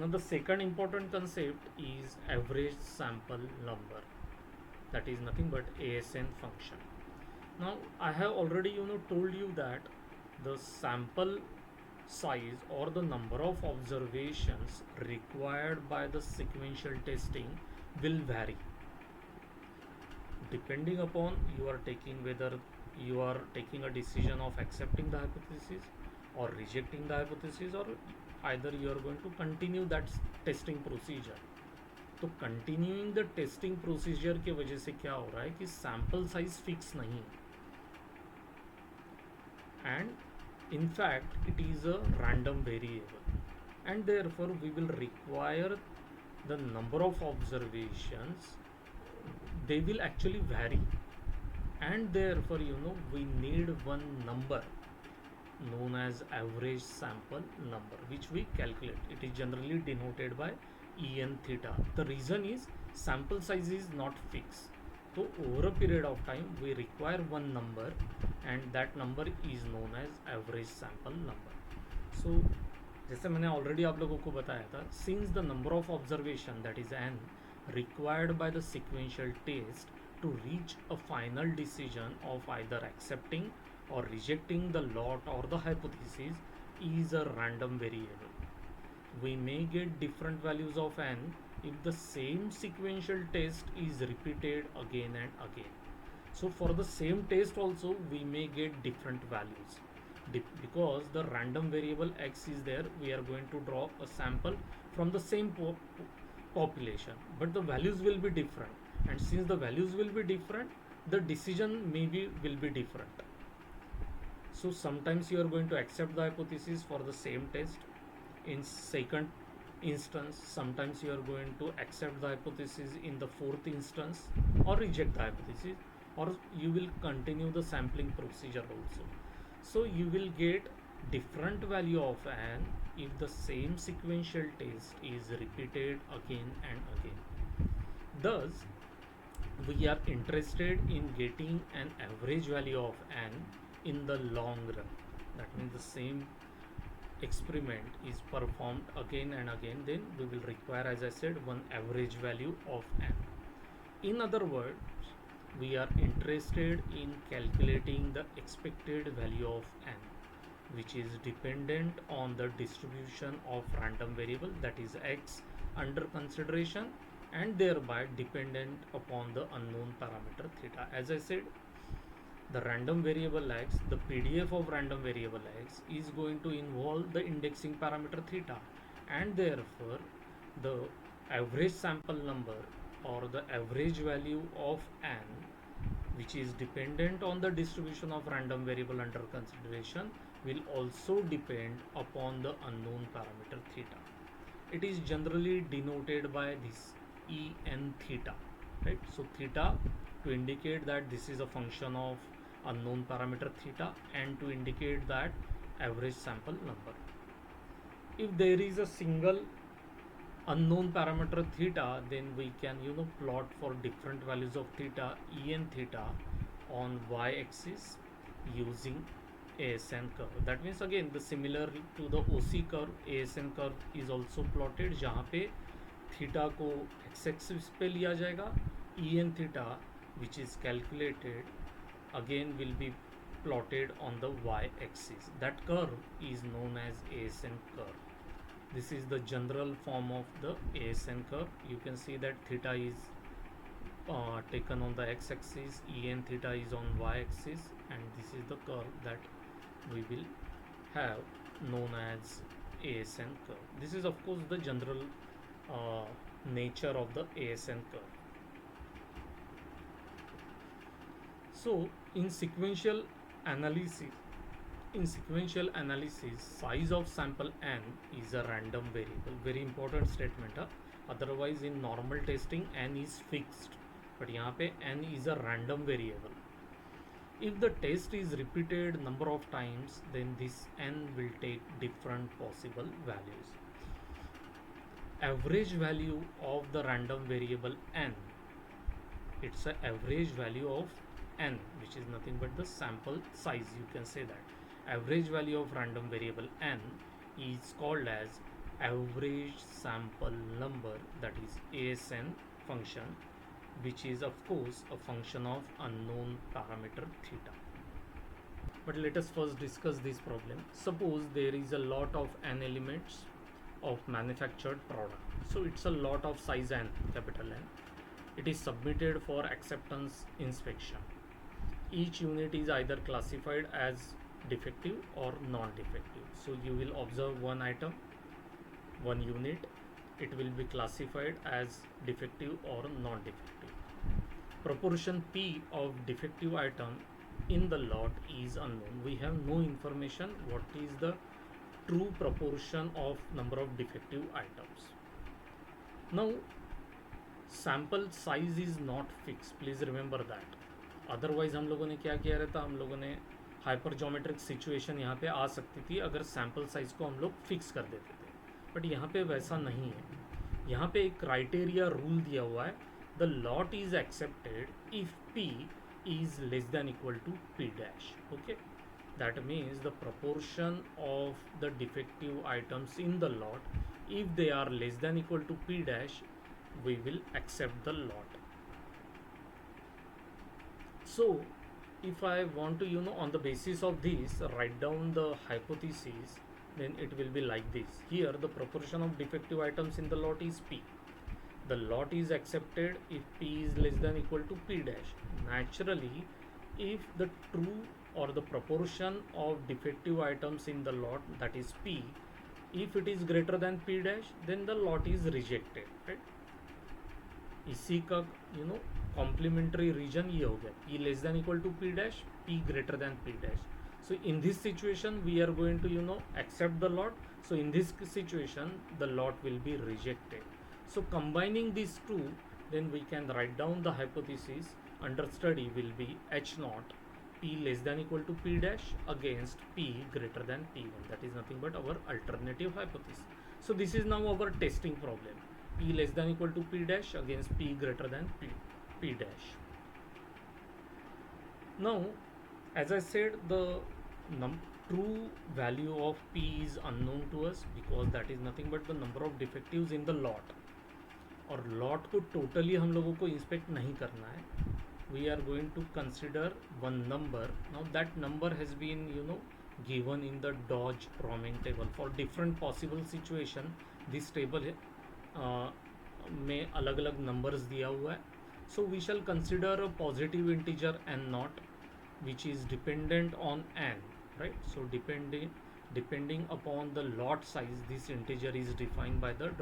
Now the second important concept is average sample number, that is nothing but ASN function. Now I have already told you that the sample size or the number of observations required by the sequential testing will vary depending upon you are taking whether you are taking a decision of accepting the hypothesis or rejecting the hypothesis, or either you are going to continue that testing procedure. तो continuing the testing procedure की वजह से क्या हो रहा है कि sample size fix नहीं and in fact it is a random variable and therefore we will require the number of observations, they will actually vary, and therefore we need one number known as average sample number, which we calculate. It is generally denoted by en theta. The reason is sample size is not fixed, so over a period of time we require one number, and that number is known as average sample number. So जैसे मैंने already आप लोगों को बताया था, since the number of observation that is an required by the sequential test to reach a final decision of either accepting or rejecting the lot or the hypothesis is a random variable. We may get different values of n if the same sequential test is repeated again and again. So for the same test also we may get different values. Because the random variable x is there, we are going to draw a sample from the same population, but the values will be different, and since the values will be different, the decision maybe will be different. So sometimes you are going to accept the hypothesis for the same test in second instance, sometimes you are going to accept the hypothesis in the fourth instance or reject the hypothesis, or you will continue the sampling procedure also. So you will get different value of n if the same sequential test is repeated again and again. Thus we are interested in getting an average value of n in the long run. That means the same experiment is performed again and again, then we will require, as I said, one average value of n. In other words, we are interested in calculating the expected value of n, which is dependent on the distribution of random variable, that is x, under consideration, and thereby dependent upon the unknown parameter theta. As I said, the random variable x, the PDF of random variable x is going to involve the indexing parameter theta, and therefore the average sample number or the average value of n, which is dependent on the distribution of random variable under consideration, will also depend upon the unknown parameter theta. It is generally denoted by this en theta, right? So theta to indicate that this is a function of unknown parameter theta, and to indicate that average sample number. If there is a single unknown parameter theta, then we can plot for different values of theta, en theta, on y-axis using ASN curve. That means again the similar to the OC curve, ASN curve is also plotted, जहाँ पे theta को x-axis पे लिया जाएगा, en theta which is calculated again will be plotted on the y-axis. That curve is known as ASN curve. This is the general form of the ASN curve. You can see that theta is taken on the x-axis, en theta is on y-axis, and this is the curve that we will have known as ASN curve. This is of course the general nature of the ASN curve. So in sequential analysis, size of sample n is a random variable. Very important statement. Otherwise in normal testing n is fixed, but यहाँ पे n is a random variable. If the test is repeated number of times, then this n will take different possible values. Average value of the random variable n, it's an average value of n, which is nothing but the sample size. You can say that average value of random variable n is called as average sample number, that is ASN function, which is of course a function of unknown parameter theta. But let us first discuss this problem. Suppose there is a lot of n elements of manufactured product. So it's a lot of size n, capital N. It is submitted for acceptance inspection. Each unit is either classified as defective or non-defective. So you will observe one item, one unit, it will be classified as defective or non-defective. Proportion P of defective item in the lot is unknown. We have no information what is the true proportion of number of defective items. Now sample size is not fixed, please remember that. Otherwise हम लोगों ने क्या किया रहता, हम लोगों ने hyper geometric situation यहाँ पे आ सकती थी अगर सैम्पल साइज को हम लोग फिक्स कर देते थे, बट यहाँ पे वैसा नहीं है. यहाँ पे एक क्राइटेरिया रूल दिया हुआ है, the lot is accepted if P is less than equal to p dash. Okay, that means the proportion of the defective items in the lot, if they are less than equal to p dash, we will accept the lot. So if I want to, on the basis of this write down the hypothesis, then it will be like this. Here the proportion of defective items in the lot is p. The lot is accepted if p is less than equal to p dash. Naturally, if the true or the proportion of defective items in the lot, that is p, if it is greater than p dash, then the lot is rejected, right? इसी का complementary region ये हो गया, p less than equal to p dash, p greater than p dash. So in this situation we are going to accept the lot. So in this situation the lot will be rejected. So combining these two, then we can write down the hypothesis under study will be h naught p less than equal to p dash against p greater than p1. That is nothing but our alternative hypothesis. So this is now our testing problem. P less than equal to p dash against p greater than p dash. Now, as I said, the true value of p is unknown to us because that is nothing but the number of defectives in the lot. और lot को totally हम लोगों को inspect नहीं करना है. We are going to consider one number. Now that number has been given in the Dodge Romig table for different possible situation. This table में अलग अलग नंबर्स दिया हुआ है. So we shall consider a positive integer n naught which is dependent on n, right. So depending upon the lot size this integer is defined by the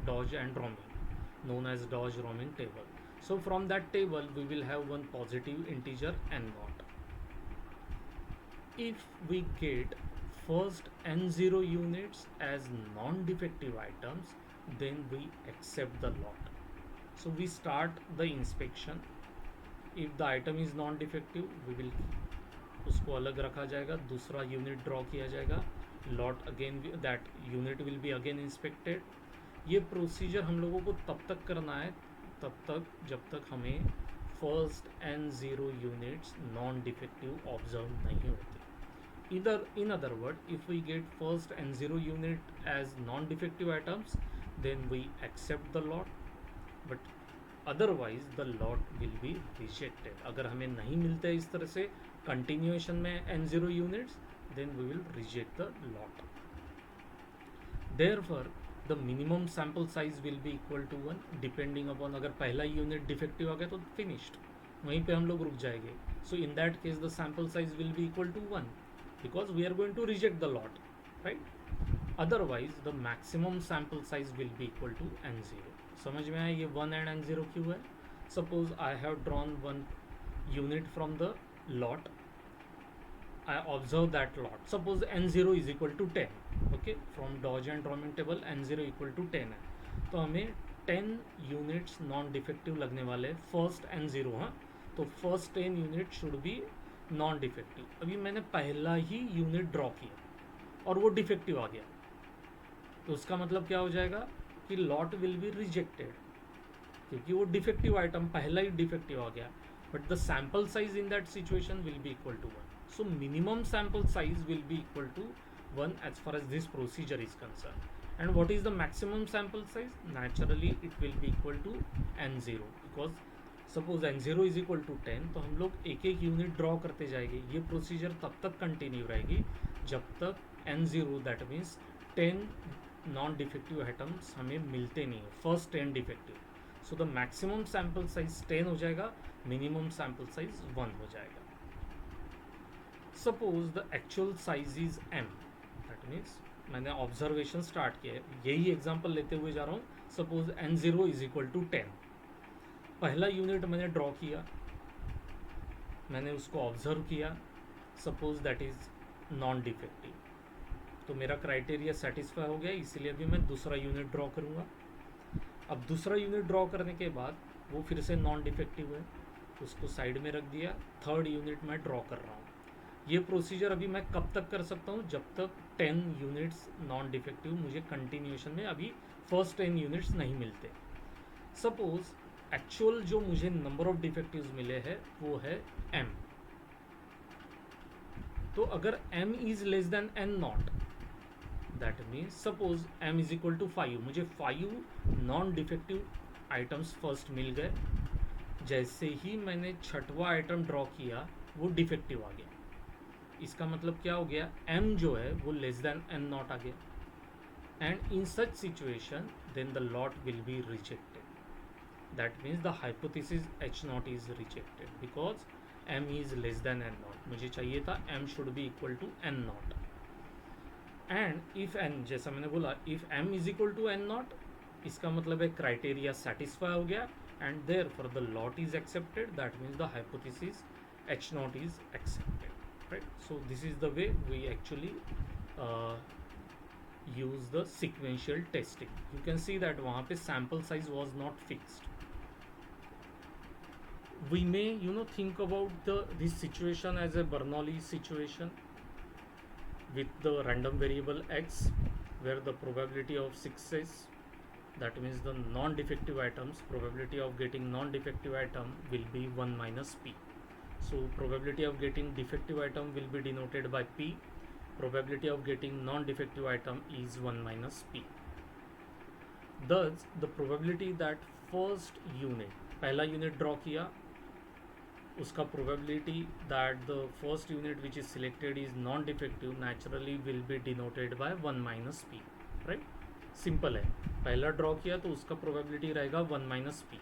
Dodge and Romig, known as Dodge roaming table. So from that table we will have one positive integer n naught. If we get first n0 units as non-defective items, then we accept the lot. So we start the inspection. If the item is non-defective, we will उसको अलग रखा जाएगा, दूसरा unit draw किया जाएगा, lot again that unit will be again inspected. ये procedure हम लोगों को तब तक करना है तब तक जब तक हमें first n0 units non defective observe नहीं होते. In other word, if we get first n0 unit as non defective items, then we accept the lot, but otherwise the lot will be rejected. अगर हमें नहीं मिलते इस तरह से continuation में n0 units, then we will reject the lot. Therefore the minimum sample size will be equal to 1 depending upon, अगर पहला यूनिट डिफेक्टिव आ गया तो फिनिश्ड, वहीं पे हम लोग रुक जाएंगे. So in that case the sample size will be equal to 1 because we are going to reject the lot, right. Otherwise the maximum sample size will be equal to n0. समझ में आया ये 1 एंड n0 क्यों है. Suppose I have drawn one unit from the lot, I observe that lot. Suppose n0 is equal to 10. Okay, from Dodge and Roman table n0 equal to 10 है, तो हमें 10 units non defective लगने वाले first n0. हाँ, तो first 10 unit should be non defective. अभी मैंने पहला ही यूनिट ड्रॉ किया और वो डिफेक्टिव आ गया, तो उसका मतलब क्या हो जाएगा कि लॉट विल बी रिजेक्टेड क्योंकि वो डिफेक्टिव आइटम पहला ही डिफेक्टिव आ गया. But the sample size in that situation will be equal to 1. So minimum sample size will be equal to 1 as far as this procedure is concerned. And what is the maximum sample size? Naturally it will be equal to n0, because suppose n0 is equal to 10, तो हम लोग एक एक unit draw करते जाएंगे. ये procedure तब तक कंटिन्यू रहेगी जब तक n0 that means 10 non defective items हमें मिलते नहीं है, first 10 defective. So the maximum sample size 10 हो जाएगा, मिनिमम सैम्पल साइज 1 हो जाएगा. Suppose the actual size is m, that means मैंने ऑब्जर्वेशन स्टार्ट किया है, यही एग्जांपल लेते हुए जा रहा हूँ. Suppose n0 is equal to 10, पहला यूनिट मैंने ड्रॉ किया, मैंने उसको ऑब्जर्व किया, suppose that is non defective, तो मेरा क्राइटेरिया सेटिस्फाई हो गया, इसीलिए भी मैं दूसरा यूनिट ड्रॉ करूँगा. अब दूसरा यूनिट ड्रॉ करने के बाद वो फिर से नॉन डिफेक्टिव है, उसको साइड में रख दिया. थर्ड यूनिट मैं ड्रॉ कर रहा हूँ. ये प्रोसीजर अभी मैं कब तक कर सकता हूँ? जब तक 10 यूनिट्स नॉन डिफेक्टिव मुझे कंटिन्यूएशन में अभी फर्स्ट 10 यूनिट्स नहीं मिलते. सपोज एक्चुअल जो मुझे नंबर ऑफ डिफेक्टिव्स मिले हैं वो है m. तो अगर m is less than n naught, that means suppose m is equal to 5, मुझे 5 नॉन डिफेक्टिव आइटम्स फर्स्ट मिल गए. जैसे ही मैंने छठवां आइटम ड्रॉ किया वो डिफेक्टिव आ गया. इसका मतलब क्या हो गया? m जो है वो लेस देन n नॉट आ गया. And in such situation then the lot will be rejected. That means the hypothesis h naught is rejected because m is less than n naught. मुझे चाहिए था m should be equal to n naught. And if n, जैसा मैंने बोला, if m is equal to n naught, इसका मतलब है criteria satisfy हो गया and therefore the lot is accepted. That means the hypothesis h naught is accepted. Right? So this is the way we actually use the sequential testing. You can see that वहाँ पे sample size was not fixed. We may think about this situation as a Bernoulli situation with the random variable x, where the probability of success, that means the non-defective items, probability of getting non-defective item will be 1 minus p. So probability of getting defective item will be denoted by p, probability of getting non-defective item is 1 minus p. Thus the probability that first unit, पहला unit draw किया, उसका probability that the first unit which is selected is non-defective naturally will be denoted by 1 minus p. right? Simple है, पहला draw किया तो उसका probability रहेगा 1 minus p.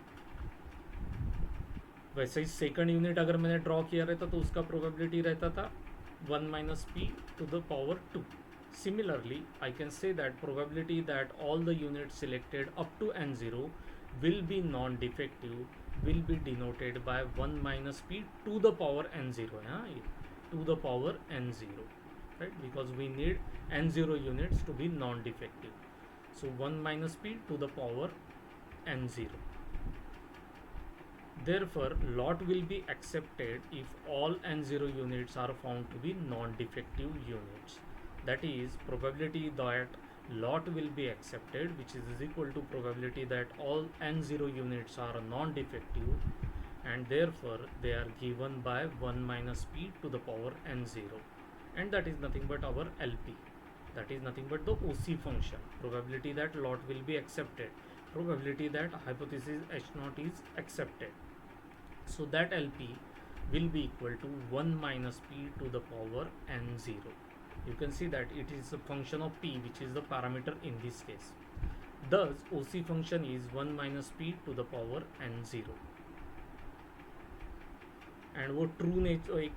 वैसे ही सेकंड यूनिट अगर मैंने ड्रॉ किया रहता तो उसका probability रहता था 1 minus p to the power 2. Similarly, I can say that probability that all the units selected up to n0 will be non-defective will be denoted by 1 minus p to the power n0. To the power n0, right? Because we need n0 units to be non-defective. So 1 minus p to the power n0. Therefore, lot will be accepted if all n0 units are found to be non-defective units. That is, probability that lot will be accepted, which is equal to probability that all n0 units are non-defective, and therefore they are given by 1 minus p to the power n0, and that is nothing but our LP. That is nothing but the OC function, probability that lot will be accepted, probability that hypothesis h naught is accepted. So that LP will be equal to 1 minus p to the power n0. You can see that it is a function of p, which is the parameter in this case. Thus OC function is 1 minus p to the power n0. And वो true nature एक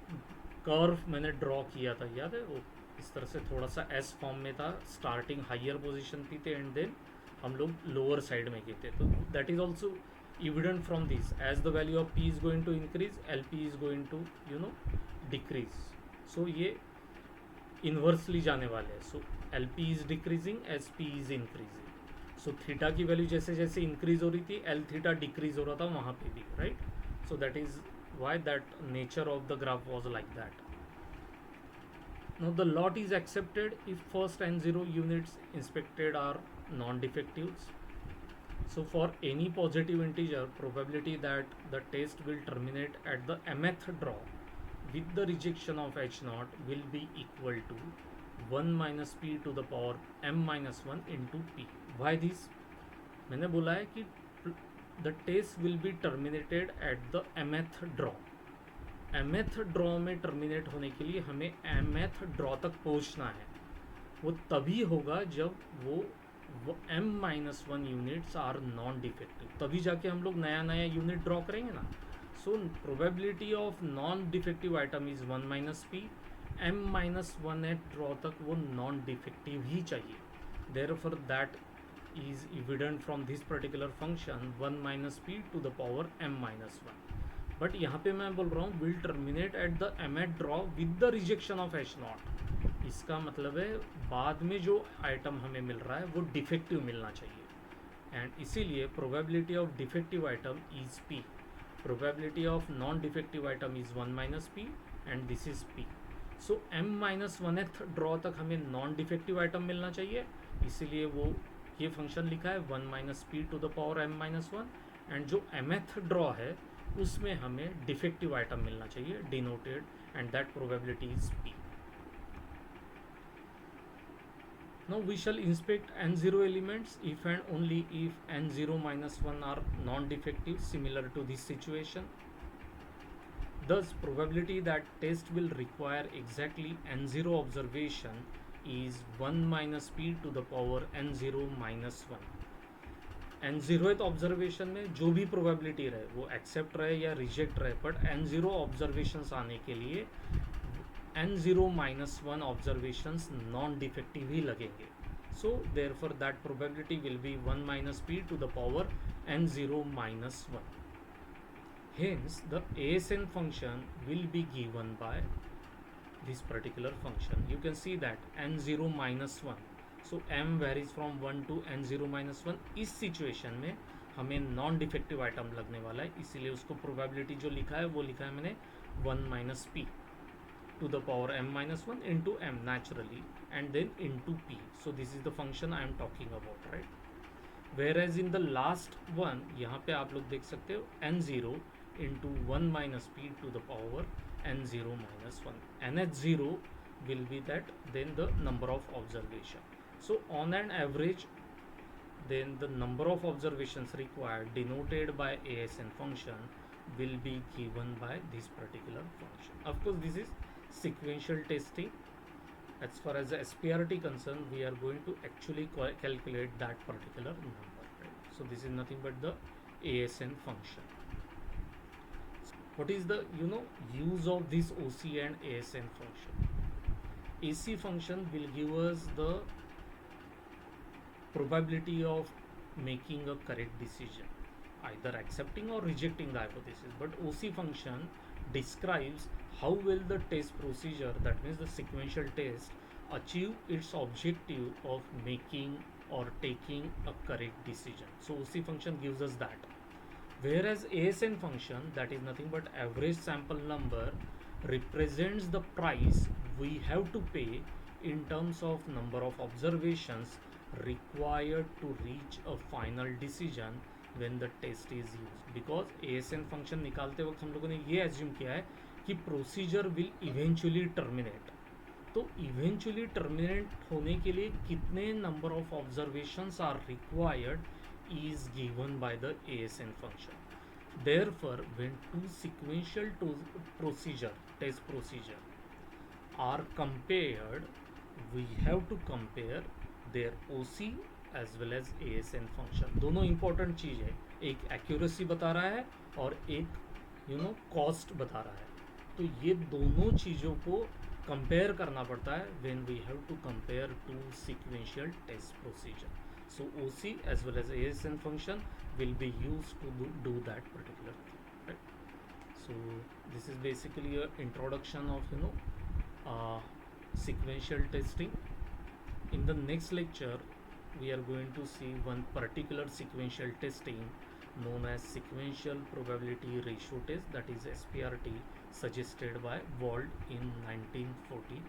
curve मैंने draw किया था, याद है? वो इस तरह से थोड़ा सा एस फॉर्म में था, स्टार्टिंग हायर पोजीशन पे थे एंड देन हम लोग लोअर साइड में गए थे. तो that is also evident from this, as the value of p is going to increase, LP is going to decrease. So ये इन्वर्सली जाने वाले हैं. सो LP is decreasing as P is increasing. So theta की value जैसे जैसे increase हो रही थी, L थीटा डिक्रीज हो रहा था वहाँ पे भी, right? So that is why that nature of the graph was like that. Now the lot is accepted if first n0 units inspected are non-defectives. So for any positive integer, probability that the test will terminate at the mth draw with the rejection of h naught will be equal to 1 minus P to the power m minus one into P. Why this? मैंने बोला है कि the test will be terminated at the mth draw. mth draw में terminate होने के लिए हमें mth draw तक पहुंचना है. वो तभी होगा जब वो m minus one units are non defective, तभी जाके हम लोग नया नया यूनिट ड्रॉ करेंगे ना. So probability of non defective item is 1 minus P. m minus one at draw तक वो नॉन डिफेक्टिव ही चाहिए. Therefore that is evident from this particular function 1 minus p to the power m minus 1. But यहाँ पे मैं बोल रहा हूँ will terminate at the mth draw with the rejection of h naught. इसका मतलब है बाद में जो आइटम हमें मिल रहा है वो डिफेक्टिव मिलना चाहिए. एंड इसीलिए probability of defective item is p, probability of non defective item is 1 minus P and this is p. So m minus one एथ ड्रॉ तक हमें नॉन डिफेक्टिव आइटम मिलना चाहिए, इसीलिए वो ये फंक्शन लिखा है 1 minus P to the power m minus one. And जो mth ड्रॉ है उसमें हमें डिफेक्टिव आइटम मिलना चाहिए denoted, and that probability is p. Now we shall inspect n0 elements if and only if n0 minus 1 are non-defective, similar to this situation. Thus, probability that test will require exactly n0 observation is 1 minus p to the power n0 minus 1. n0th observation में जो भी probability रहे वो accept रहे या reject रहे, but n0 observations आने के लिए n0 minus one observations non defective ही लगेंगे. So therefore that probability will be 1 minus P to the power n0 minus one. Hence, the ASN function will be given by this particular function. You can see that n0 minus 1. So m varies from 1 to n0 minus 1. इस situation में हमें non defective item लगने वाला है, इसीलिए उसको probability जो लिखा है वो लिखा है मैंने 1 minus P to the power m minus 1 into m naturally and then into p. So this is the function I am talking about, right? Whereas in the last one, यहाँ पे आप लोग देख सकते हो n0 into 1 minus p to the power n0 minus 1. nh0 will be that, then the number of observation. So on an average, then the number of observations required denoted by ASN function will be given by this particular function. Of course, this is sequential testing. As far as the SPRT concerned, we are going to actually calculate that particular number, right? So this is nothing but the ASN function. What is the use of this OC and ASN function? AC function will give us the probability of making a correct decision, either accepting or rejecting the hypothesis. But OC function describes how well the test procedure, that means the sequential test, achieve its objective of making or taking a correct decision. So OC function gives us that. Whereas ASN function, that is nothing but average sample number, represents the price we have to pay in terms of number of observations required to reach a final decision when the test is used. Because ASN function निकालते वक्त हम लोगों ने ये assume किया है कि procedure will eventually terminate. तो इवेंचुअली टर्मिनेट होने के लिए कितने number of observations are required is given by the ASN function. Therefore, when two sequential test procedure are compared, we have to compare their OC as well as ASN function. दोनों important चीज़ है, एक accuracy बता रहा है और एक cost बता रहा है. तो ये दोनों चीज़ों को compare करना पड़ता है when we have to compare two sequential test procedure. So OC as well as ASN function will be used to do that particular thing, right? So this is basically a introduction of sequential testing. In the next lecture, we are going to see one particular sequential testing known as sequential probability ratio test, that is SPRT, suggested by Wald in 1943.